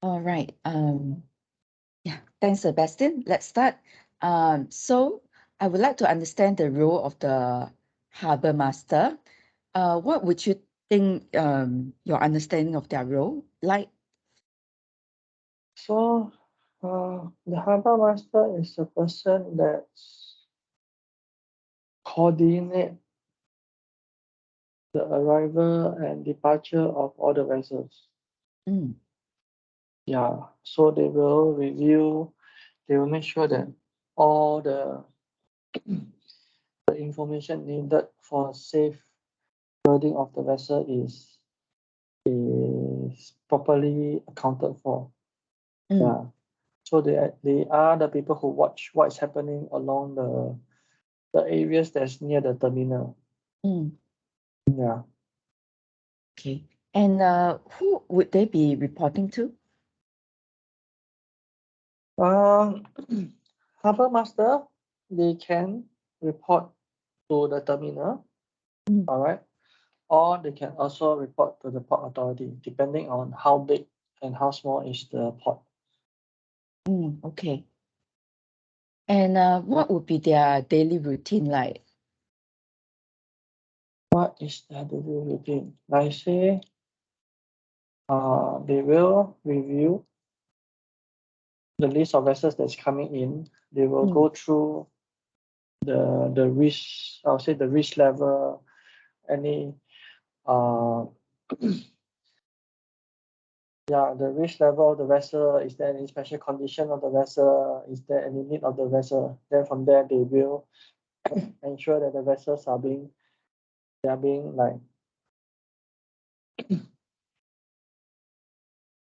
All right. Yeah, thanks, Sebastian. Let's start. So I would like to understand the role of the harbor master. What would you think your understanding of their role like? So, the harbor master is the person that coordinate the arrival and departure of all the vessels. Mm, Yeah, so they will review, they will make sure that all the information needed for safe loading of the vessel is properly accounted for. mm, Yeah. So they are the people who watch what is happening along the areas that's near the terminal. mm. Yeah. Okay. And who would they be reporting to? Um, Harbor master, they can report to the terminal, Mm, all right, or they can also report to the port authority, depending on how big and how small is the port. okay. And what would be their daily routine like? What is the daily routine? Like I say, they will review the list of vessels that's coming in. They will Mm, go through the risk, I'll say the risk level, any uh yeah, the risk level of the vessel, is there any special condition of the vessel, is there any need of the vessel? Then from there they will ensure that the vessels are being like,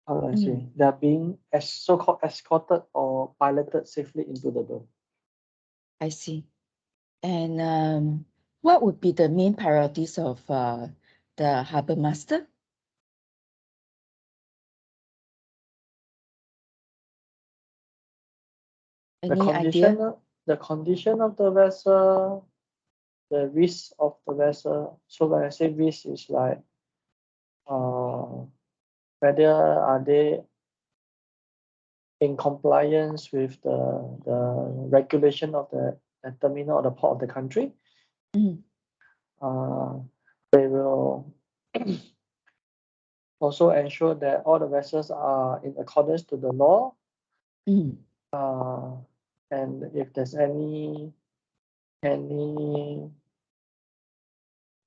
how do I mm, say, they are being as so-called escorted or piloted safely into the berth. I see. And what would be the main priorities of the harbor master? The Any idea? condition the condition of the vessel, the risk of the vessel. So when I say risk is like uh whether are they in compliance with the regulation of the terminal or the port of the country. Mm, Uh, they will also ensure that all the vessels are in accordance to the law. mm, Uh, and if there's any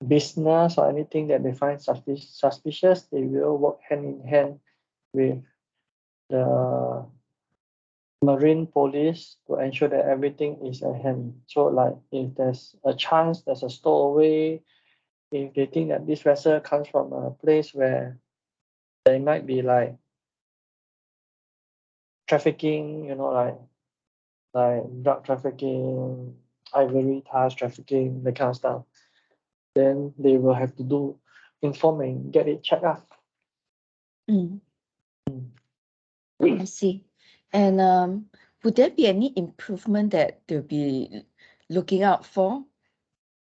business or anything that they find suspicious, they will work hand in hand with the marine police to ensure that everything is at hand. So like if there's a chance there's a stowaway, if they think that this vessel comes from a place where there might be like trafficking, like drug trafficking, ivory ties trafficking, that kind of stuff, then they will have to do inform and get it checked out. mm. I see. And would there be any improvement that they'll be looking out for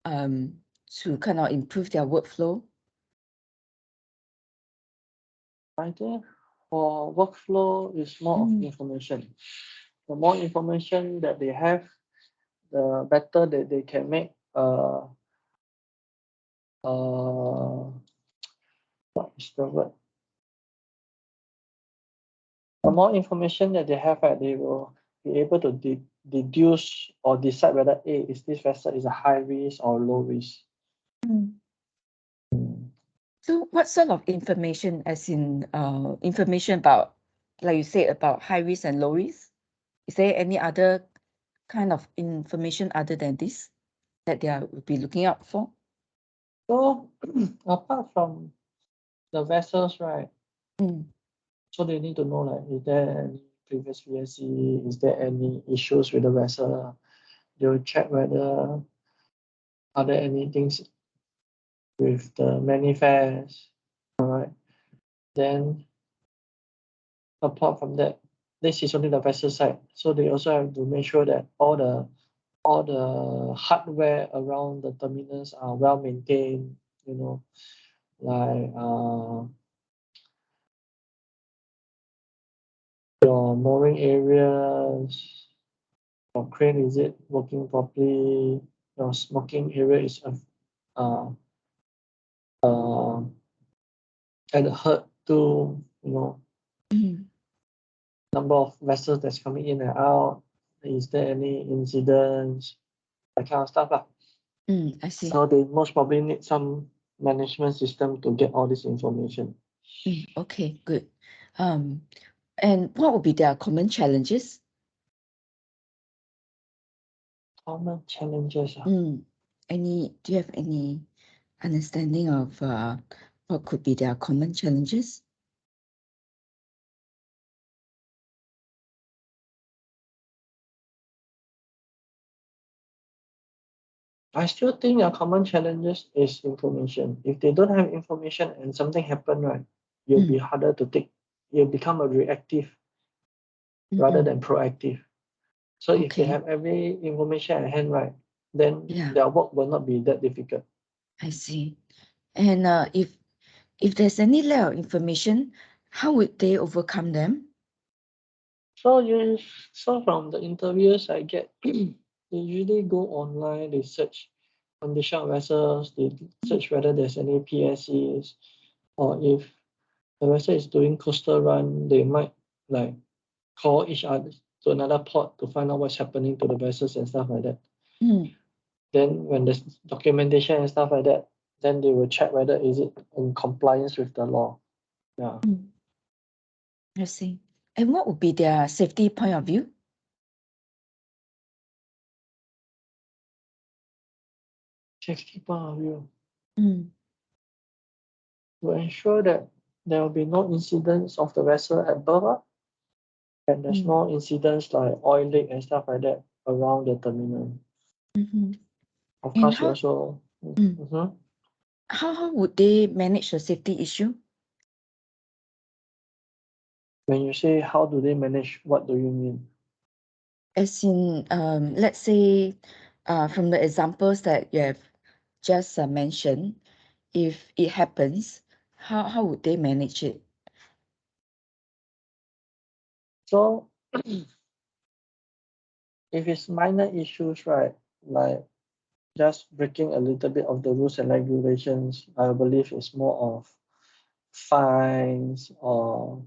to kind of improve their workflow? I think for workflow is more of Mm, information. The more information that they have, the better that they can make uh what is the word? The more information that they have, right, they will be able to deduce or decide whether is this vessel is a high risk or low risk. mm. So what sort of information, as in information about, like you said, about high risk and low risk? Is there any other kind of information other than this that they will be looking out for? So apart from the vessels, right? Mm, So they need to know like is there any previous VSC, is there any issues with the vessel? They will check whether are there any things with the manifest. Alright. Then apart from that, this is only the vessel side. So they also have to make sure that all the hardware around the terminals are well maintained, like your mooring areas, your crane, is it working properly? Your smoking area is uh, uh, adhered to, Mm, number of vessels that's coming in and out. Is there any incidents? That kind of stuff. I see. So they most probably need some management system to get all this information. Okay, good. And what would be their common challenges? Common challenges. Do you have any understanding of what could be their common challenges? I still think a common challenges is information. If they don't have information and something happen, right, you'll be harder to take. You'll become a reactive rather than proactive. So if they Okay. have every information at hand, right, then Yeah, their work will not be that difficult. I see. And if there's any lack of information, how would they overcome them? So from the interviews I get, they usually go online, they search condition of vessels, they search whether there's any PSCs, or if the vessel is doing coastal run, they might like call each other to another port to find out what's happening to the vessels and stuff like that. Then when there's documentation and stuff like that, then they will check whether is it in compliance with the law. Yeah. I see. And what would be their safety point of view? Safety point of view. Mm, To ensure that there will be no incidents of the vessel at berth, and there's no incidents like oil leak and stuff like that around the terminal. mhm. Of And course, you also. how would they manage the safety issue? When you say how do they manage, what do you mean? As in, let's say, from the examples that you have just mentioned, if it happens, how would they manage it? So, if it's minor issues, right, like just breaking a little bit of the rules and regulations, I believe it's more of fines or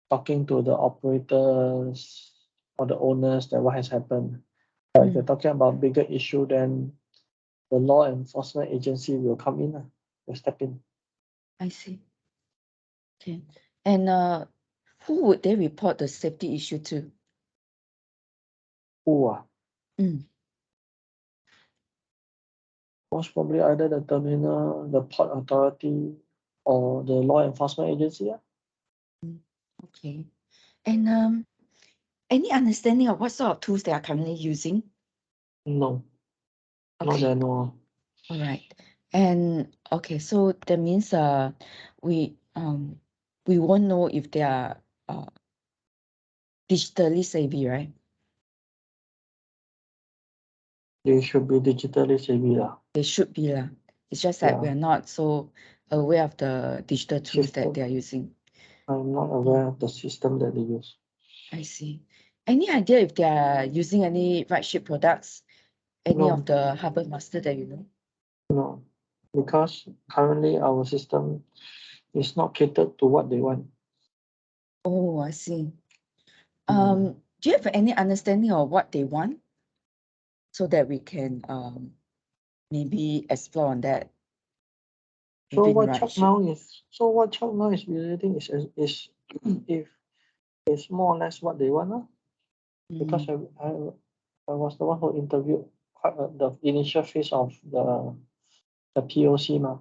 talking to the operators or the owners that what has happened. But if you're talking about bigger issue, then the law enforcement agency will come in, will step in. I see. Okay. And who would they report the safety issue to? Who are? Mm, Most probably either the terminal, the port authority, or the law enforcement agency. okay. And any understanding of what sort of tools they are currently using? No, not Okay. that I know of. All right. And okay, so that means we won't know if they are digitally savvy, right? They should be digitally savvy. They should be lah. It's just that we Yeah. are not so aware of the digital tools that System. they are using. I'm not aware of the system that they use. I see. Any idea if they are using any RightShip products? Any No. of the Harbour Master that you know? No, because currently our system is not catered to what they want. Oh, I see. Do you have any understanding of what they want so that we can maybe explore on that? So Within what Chuck RightShip? now is relating is if it's more or less what they want, because I was the one who interviewed the initial phase of the POC ma.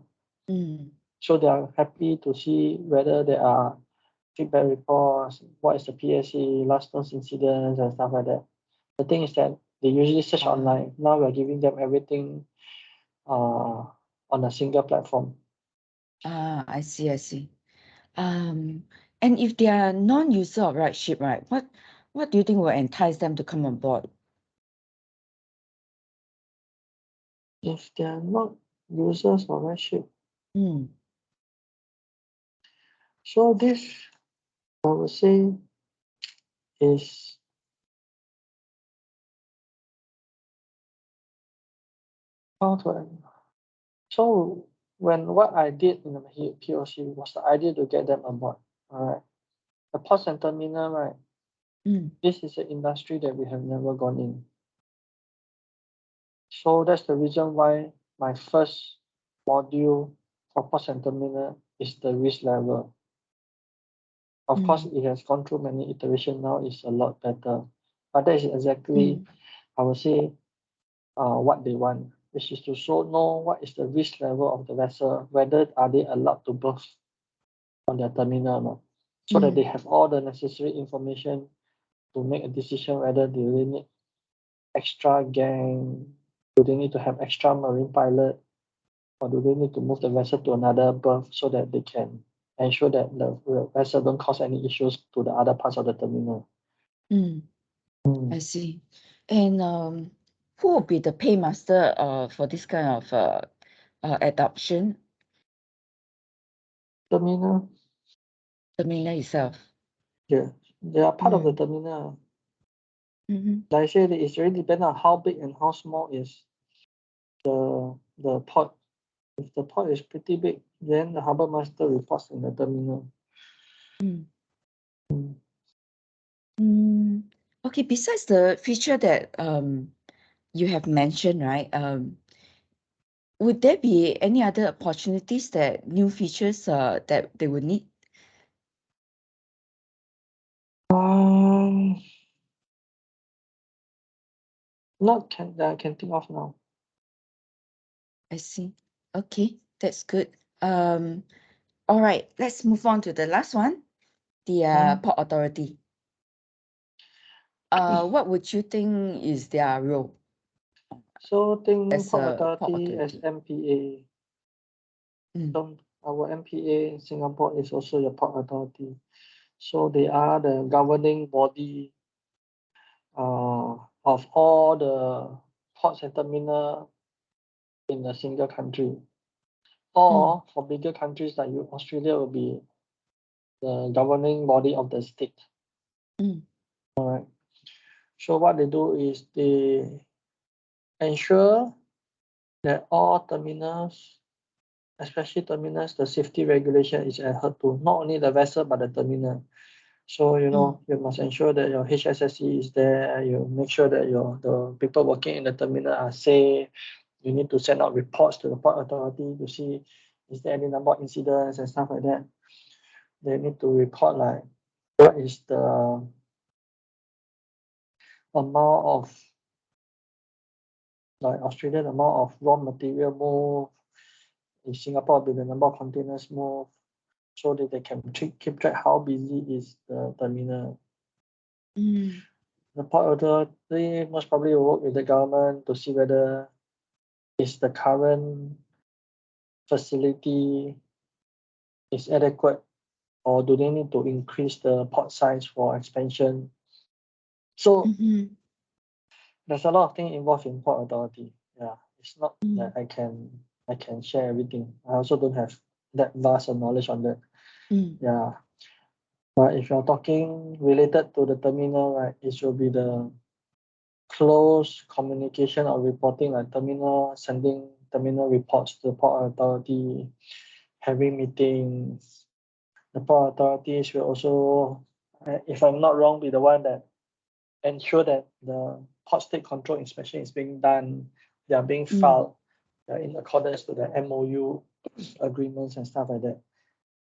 So they are happy to see whether there are feedback reports, what is the PSC, last known incidents and stuff like that. The thing is that they usually search online. Now we're giving them everything on a single platform. I see, I see. And if they are non-user of RightShip, right, what do you think will entice them to come on board? If they are not users of RightShip, so this I would say is how to. So what I did in the POC was the idea to get them on board. All right, the ports and terminal, right? This is an industry that we have never gone in. So that's the reason why my first module for ports and terminal is the risk level. Of course, it has gone through many iterations now. It's a lot better, but that is exactly, I would say, what they want, which is to know what is the risk level of the vessel, whether are they allowed to berth on their terminal or not, so that they have all the necessary information to make a decision whether they really need extra gang, do they need to have extra marine pilot, or do they need to move the vessel to another berth so that they can ensure that the vessel don't cause any issues to the other parts of the terminal. I see. And who will be the paymaster for this kind of adoption? Terminal, Terminal itself. yeah, they are part of the terminal. Like I said, it's really depends on how big and how small is the port. If the port is pretty big, then the harbor master reports in the terminal. Okay, besides the feature that you have mentioned, right? Would there be any other opportunities that new features that they would need? Not that I can think of now. I see. Okay, that's good. All right, let's move on to the last one, the Port Authority. What would you think is their role? So think As Port a Port Authority as Authority. MPA. So our MPA in Singapore is also the Port Authority. So they are the governing body of all the ports and terminal in a single country. Or for bigger countries like Australia will be the governing body of the state. All right. So what they do is they ensure that all terminals, especially terminals, the safety regulation is adhered to, not only the vessel but the terminal. So you must ensure that your HSSE is there. You make sure that the people working in the terminal are safe. You need to send out reports to the Port Authority to see is there any number of incidents and stuff like that. They need to report like what is the amount of, like Australia, the amount of raw material moved. In Singapore, will be the number of containers moved, so that they can keep track how busy is the terminal. The Port Authority most probably will work with the government to see whether is the current facility is adequate, or do they need to increase the port size for expansion. So there's a lot of things involved in Port Authority. Yeah, it's not that I can share everything. I also don't have that vast of knowledge on that. Yeah. But if you're talking related to the terminal, right, it should be the close communication or reporting, like terminal, sending terminal reports to the Port Authority, having meetings. The Port Authorities will also, if I'm not wrong, be the one that ensure that the port state control inspection is being done, they are being filed in accordance to the MOU agreements and stuff like that.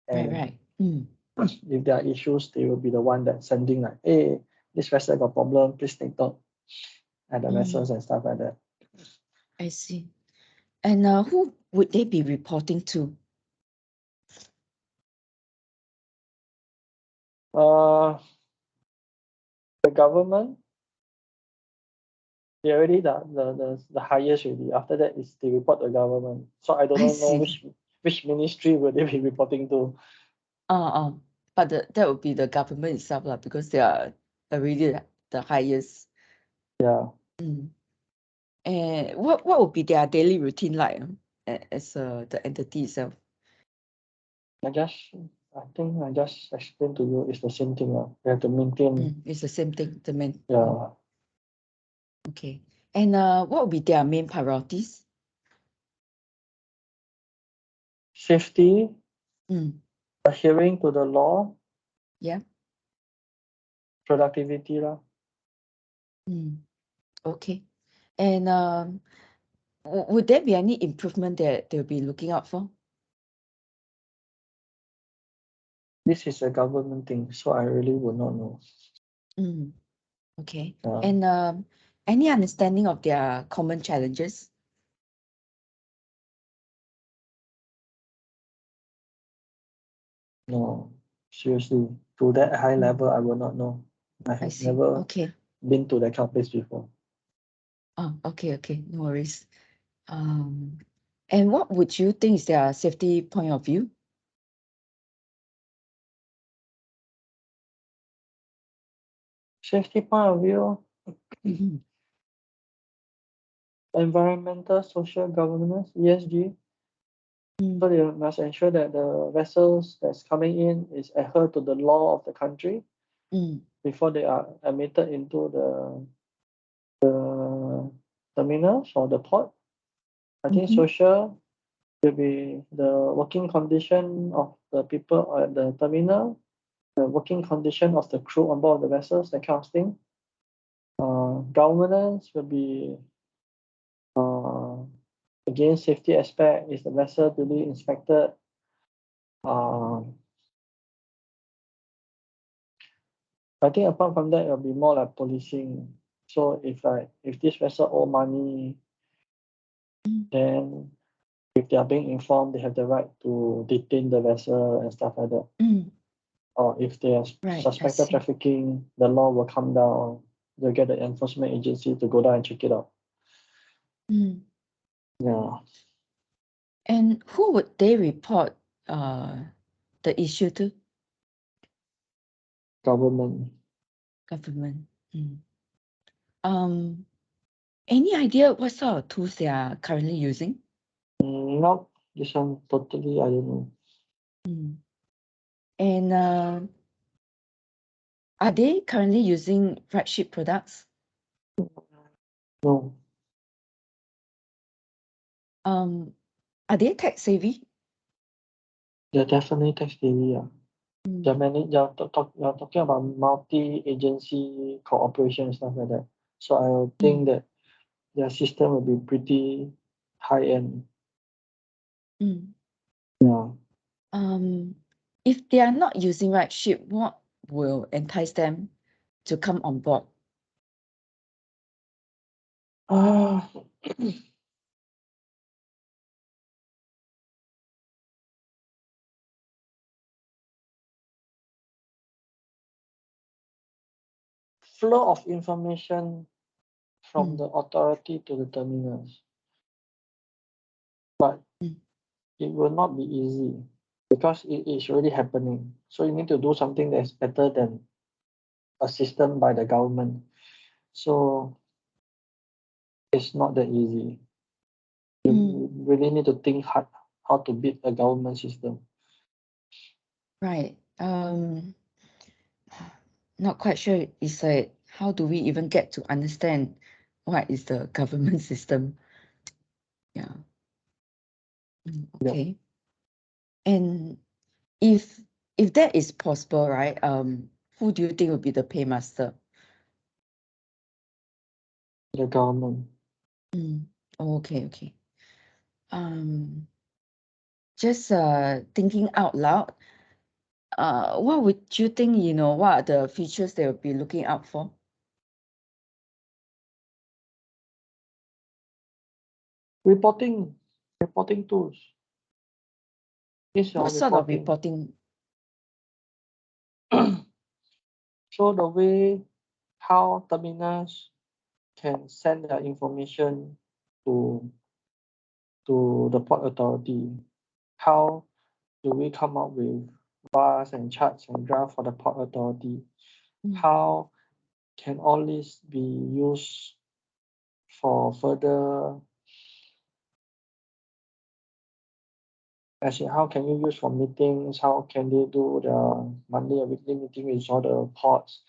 And right. If there are issues, they will be the one that sending like, hey, this vessel got problem, please take note at the vessels and stuff like that. I see. And who would they be reporting to? The government, they already the highest already. After that is they report to the government. So I don't know which ministry will they be reporting to. But that would be the government itself, because they are already the highest. Yeah. And what would be their daily routine like as the entity itself? I guess I think I just explained to you, it's the same thing. You have to maintain. It's the same thing, the main. Yeah. Okay. And what will be their main priorities? Safety, Mm, adhering to the law, yeah. productivity lah. Okay. And would there be any improvement that they'll be looking out for? This is a government thing, so I really would not know. Okay. Yeah. And any understanding of their common challenges? No, seriously, to that high level, I will not know. I I have see. never Okay. been to that kind of place before. Oh, okay, no worries. And what would you think is their safety point of view? Safety point of view, environmental, social governance, ESG. So they must ensure that the vessels that's coming in is adhere to the law of the country before they are admitted into the terminals or the port. I think social will be the working condition of the people at the terminal, the working condition of the crew on board the vessels, that kind of thing. Governance will be again, safety aspect, is the vessel duly inspected. I think apart from that, it'll be more like policing. So if this vessel owe money, then if they are being informed, they have the right to detain the vessel and stuff like that. Or if they are Right, I suspected see. trafficking, the law will come down. They'll get the enforcement agency to go down and check it out. Yeah. And who would they report the issue to? Government. Any idea what sort of tools they are currently using? Not this one totally, I don't know. And are they currently using RightShip products? No. Are they tech savvy? They're definitely tech savvy. You're talking about multi-agency cooperation and stuff like that. So I would think that their system will be pretty high-end. Yeah. If they are not using RightShip, what will entice them to come on board? Flow of information from the authority to the terminals. But it will not be easy because it is already happening. So you need to do something that's better than a system by the government. So it's not that easy. You really need to think hard how to beat a government system. Right. Not quite sure. It's like, how do we even get to understand what is the government system? Yeah. Okay. Yep. And if that is possible, right? Who do you think will be the paymaster? The government. Okay. Just thinking out loud. What would you think? What are the features they will be looking out for? Reporting tools. What sort of reporting? So the way how terminals can send their information to the port authority. How do we come up with bars and charts and graphs for the port authority? How can all this be used for further as in how can you use for meetings, how can they do the monthly or weekly meeting with all the ports,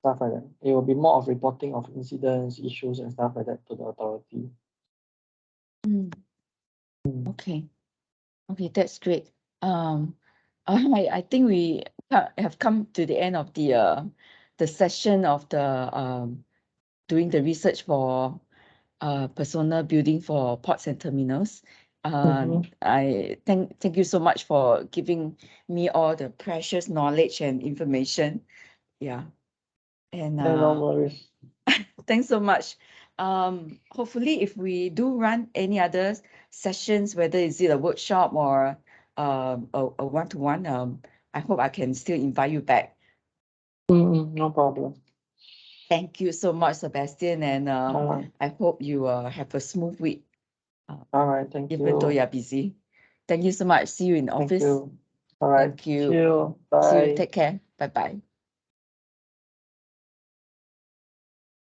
stuff like that. It will be more of reporting of incidents, issues and stuff like that to the authority. Okay. Okay, that's great. I think we have come to the end of the session of the doing the research for persona building for ports and terminals. I thank you so much for giving me all the precious knowledge and information. Yeah. And No worries. thanks so much. Hopefully, if we do run any other sessions, whether is it a workshop or a one-to-one, I hope I can still invite you back. No problem. Thank you so much, Sebastian, and I hope you have a smooth week. All right, thank you. Even though you're busy. Thank you so much. See you in Thank office. you. All right. Thank you. See you. See you. Bye. Take care. Bye-bye.